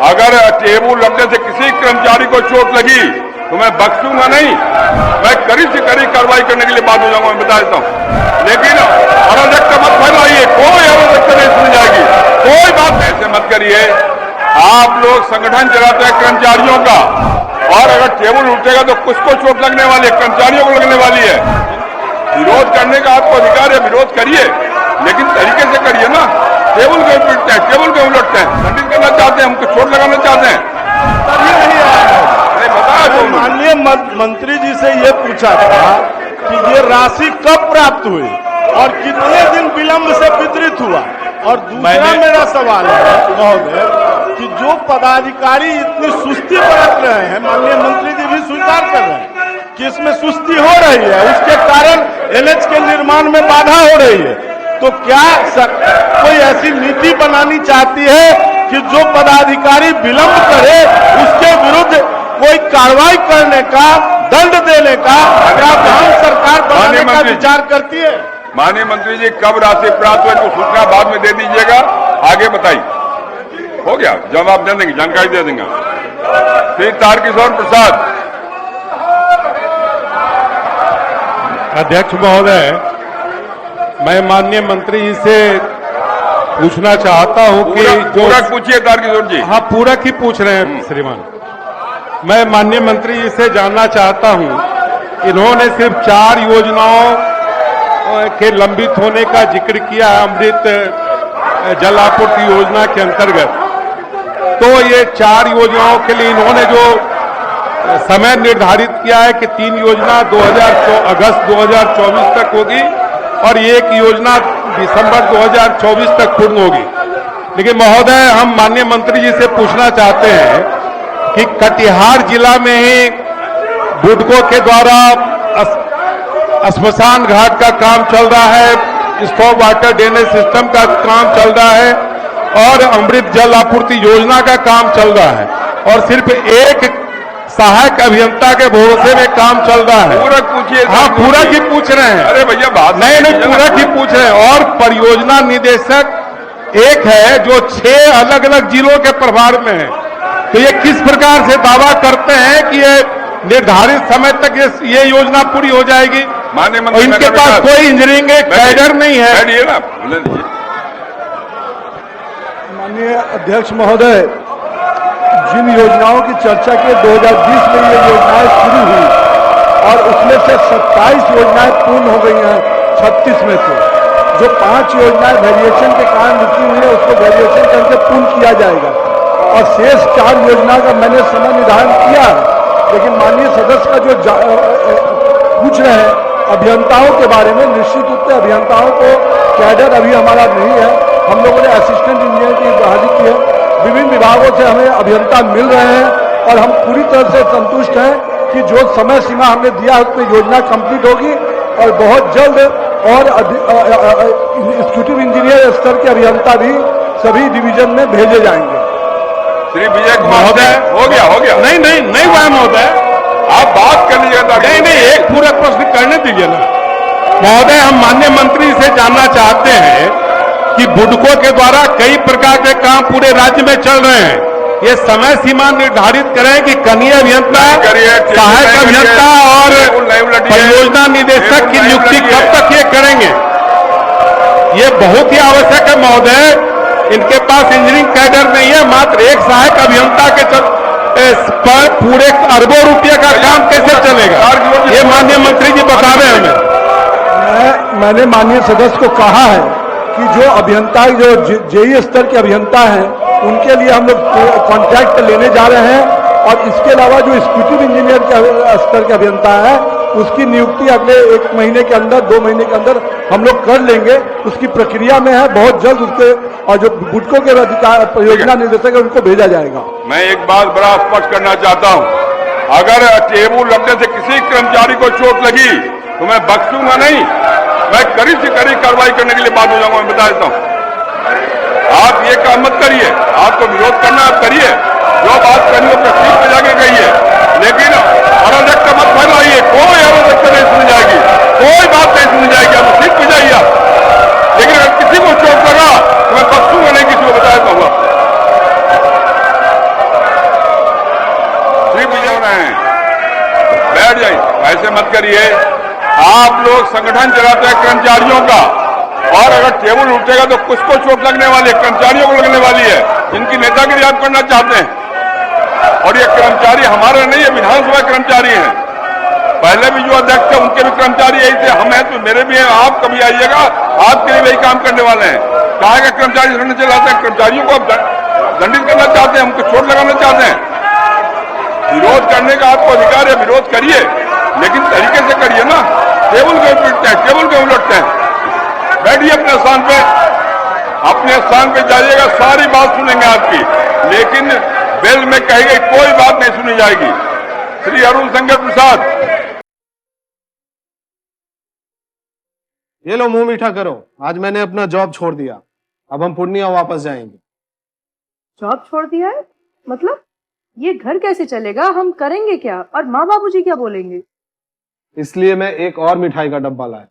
अगर टेबल लगने से किसी कर्मचारी को चोट लगी तो मैं बख्शूंगा नहीं, मैं कड़ी से कड़ी कार्रवाई करने के लिए बात हो जाऊंगा, मैं बता देता हूं। लेकिन अराजकता मत फैलाइए, कोई अराजकता नहीं सुनी जाएगी, कोई बात ऐसे मत करिए। आप लोग संगठन चलाते हैं कर्मचारियों का, और अगर टेबल उठेगा तो कुछ को चोट लगने वाली है, कर्मचारियों को लगने वाली है। विरोध करने का आपको अधिकार है, विरोध करिए, लेकिन तरीके से करिए ना। टेबल क्यों पीटते हैं, टेबल क्यों उलटते हैं? दंडित करना चाहते हैं, हमको चोट लगाना चाहते हैं? माननीय मंत्री जी से ये पूछा था कि ये राशि कब प्राप्त हुई और कितने दिन विलंब से वितरित हुआ। और दूसरा मेरा सवाल है महोदय कि जो पदाधिकारी इतनी सुस्ती बरत रहे हैं, माननीय मंत्री जी भी स्वीकार कर रहे हैं कि इसमें सुस्ती हो रही है, उसके कारण एनएच के निर्माण में बाधा हो रही है, तो क्या कोई ऐसी नीति बनानी चाहती है कि जो पदाधिकारी विलंब करे उसके विरुद्ध कोई कार्रवाई करने का, दंड देने का प्रावधान सरकार बनाने का विचार करती है? माननीय मंत्री जी, कब राशि प्राप्त हुई तो सूचना बाद में दे दीजिएगा, आगे बताइए। हो गया, जवाब दे देंगे, जानकारी दे देंगे। श्री तारकिशोर प्रसाद। अध्यक्ष महोदय, मैं माननीय मंत्री जी से पूछना चाहता हूं कि पूरा पूछिए तारकिशोर जी। हाँ, पूरा ही पूछ रहे हैं श्रीमान। मैं माननीय मंत्री जी से जानना चाहता हूं, इन्होंने सिर्फ 4 योजनाओं के लंबित होने का जिक्र किया है अमृत जल आपूर्ति योजना के अंतर्गत। तो ये 4 योजनाओं के लिए इन्होंने जो समय निर्धारित किया है कि 3 योजना अगस्त 2024 तक होगी और एक योजना दिसंबर 2024 तक पूर्ण होगी। लेकिन महोदय, हम माननीय मंत्री जी से पूछना चाहते हैं कि कटिहार जिला में ही बुडको के द्वारा श्मशान घाट का काम चल रहा है, स्टॉप वाटर ड्रेनेज सिस्टम का काम चल रहा है और अमृत जल आपूर्ति योजना का काम चल रहा है, और सिर्फ एक सहायक अभियंता के भरोसे में काम चल रहा है। पूरा पूछिए। हाँ, पूरा की पूछ रहे हैं। अरे भैया, बात नहीं, पूरा की पूछ रहे हैं। और परियोजना निदेशक एक है जो 6 अलग अलग जिलों के प्रभार में है। तो ये किस प्रकार से दावा करते हैं कि ये निर्धारित समय तक ये योजना पूरी हो जाएगी? माननीय और इनके पास कोई इंजीनियरिंग कैडर नहीं है। माननीय अध्यक्ष महोदय, जिन योजनाओं की चर्चा की 2020 में ये योजनाएं शुरू हुई और उसमें से 27 योजनाएं पूर्ण हो गई हैं 36 में से। जो 5 योजनाएं वेरिएशन के कारण रुकी हुई है उसको वेरिएशन करके पूर्ण किया जाएगा और शेष 4 योजना का मैंने समय निर्धारण किया है। लेकिन माननीय सदस्य का जो पूछ रहे हैं अभियंताओं के बारे में, निश्चित रूप से अभियंताओं को कैडर अभी हमारा नहीं है। हम लोगों ने असिस्टेंट इंजीनियर की बहाली की है, विभिन्न विभागों से हमें अभियंता मिल रहे हैं और हम पूरी तरह से संतुष्ट हैं कि जो समय सीमा हमने दिया है उसमें योजना कंप्लीट होगी और बहुत जल्द और एग्जीक्यूटिव इंजीनियर स्तर के अभियंता भी सभी डिवीजन में भेजे जाएंगे। श्री विजय कुमार महोदय, हो गया। नहीं हुआ महोदय, आप बात कर लीजिएगा। नहीं, एक पूरा प्रश्न करने दीजिए ना महोदय। हम माननीय मंत्री से जानना चाहते हैं कि बुडको के द्वारा कई प्रकार के काम पूरे राज्य में चल रहे हैं। ये समय सीमा निर्धारित करें कि कनीय अभियंता, सहायक अभियंता और परियोजना निदेशक की नियुक्ति कब तक ये करेंगे? ये बहुत ही आवश्यक है महोदय। इनके पास इंजीनियरिंग कैडर नहीं है, मात्र एक सहायक अभियंता के पर पूरे अरबों रुपये का काम कैसे चलेगा? ये माननीय मंत्री जी बता रहे हैं हमें। मैंने माननीय सदस्य को कहा है कि जो अभियंता, जो जेई स्तर के अभियंता हैं, उनके लिए हम लोग कॉन्ट्रैक्ट लेने जा रहे हैं और इसके अलावा जो एग्जीक्यूटिव इंजीनियर के स्तर के अभियंता है उसकी नियुक्ति अगले 1 महीने के अंदर, 2 महीने के अंदर हम लोग कर लेंगे। उसकी प्रक्रिया में है, बहुत जल्द उसके और जो बुडको के परियोजना निदेशक है उनको भेजा जाएगा। मैं एक बात बड़ा स्पष्ट करना चाहता हूं, अगर टेबल लगने से किसी कर्मचारी को चोट लगी तो मैं बख्शूंगा नहीं, मैं कड़ी से कड़ी कार्रवाई करने के लिए बात हो जाऊंगा, मैं बता देता हूं। आप ये काम मत करिए, आपको विरोध करना आप करिए, जो बात करनी हो तस्वीर पे जाके कहिए, लेकिन अराजकता मत फैलाइए, कोई अराजकता नहीं सुनी जाएगी, कोई बात नहीं सुनी जाएगी। आप सीट पे जाइए, लेकिन अगर किसी को चोट लगा तो मैं बख्शूंगा नहीं, किसी को बता देता हूँ। ऐसे मत करिए। आप लोग संगठन चलाते हैं कर्मचारियों का, और अगर टेबल उठेगा तो कुछ को चोट लगने वाली है, कर्मचारियों को लगने वाली है, जिनकी नेतागिरी आप करना चाहते हैं। और ये कर्मचारी हमारे नहीं है, विधानसभा कर्मचारी हैं। पहले भी जो अध्यक्ष थे उनके भी कर्मचारी यही थे, हम हैं तो मेरे भी हैं। आप कभी आइएगा, आपके लिए वही काम करने वाले हैं। कहा कि कर्मचारी संगठन चलाते हैं, कर्मचारियों को आप दंडित करना चाहते हैं, उनको चोट लगाना चाहते हैं। विरोध करने का आपको अधिकार है, विरोध करिए, लेकिन तरीके से करिए ना। टेबल क्यों पीटते हैं, टेबल क्यों उलटते हैं? बैठिए अपने स्थान पे, अपने स्थान पे जाइएगा, सारी बात सुनेंगे आपकी, लेकिन बेल में कही गई कोई बात नहीं सुनी जाएगी। श्री अरुण शंकर प्रसाद। ये लो मुंह मीठा करो, आज मैंने अपना जॉब छोड़ दिया, अब हम पूर्णिया वापस जाएंगे। जॉब छोड़ दिया है? मतलब ये घर कैसे चलेगा? हम करेंगे क्या? और माँ बाबूजी क्या बोलेंगे? इसलिए मैं एक और मिठाई का डब्बा लाया।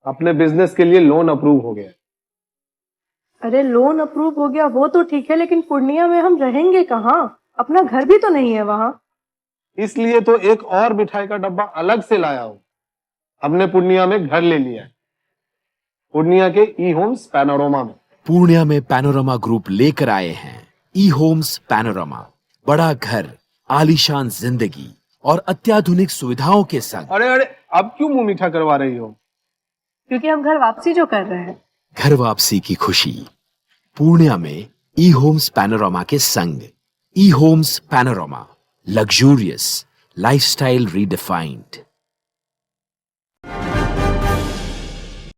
अपने बिजनेस के लिए लोन अप्रूव हो गया। अरे लोन अप्रूव हो गया वो तो ठीक है, लेकिन पूर्णिया में हम रहेंगे कहाँ? अपना घर भी तो नहीं है वहाँ। इसलिए तो एक और मिठाई का डब्बा अलग से लाया हूं। हमने पूर्णिया में घर ले लिया है, पूर्णिया के ई होम्स पैनोरमा में। पूर्णिया में पैनोरमा ग्रुप लेकर आए हैं ई होम्स पैनोरमा। बड़ा घर, आलीशान जिंदगी और अत्याधुनिक सुविधाओं के संग। अरे अरे, अब क्यों मुंह मीठा करवा रही हो? क्योंकि हम घर वापसी जो कर रहे हैं। घर वापसी की खुशी पूर्णिया में ई होम्स पैनोरमा के संग। E homes panorama, luxurious lifestyle redefined.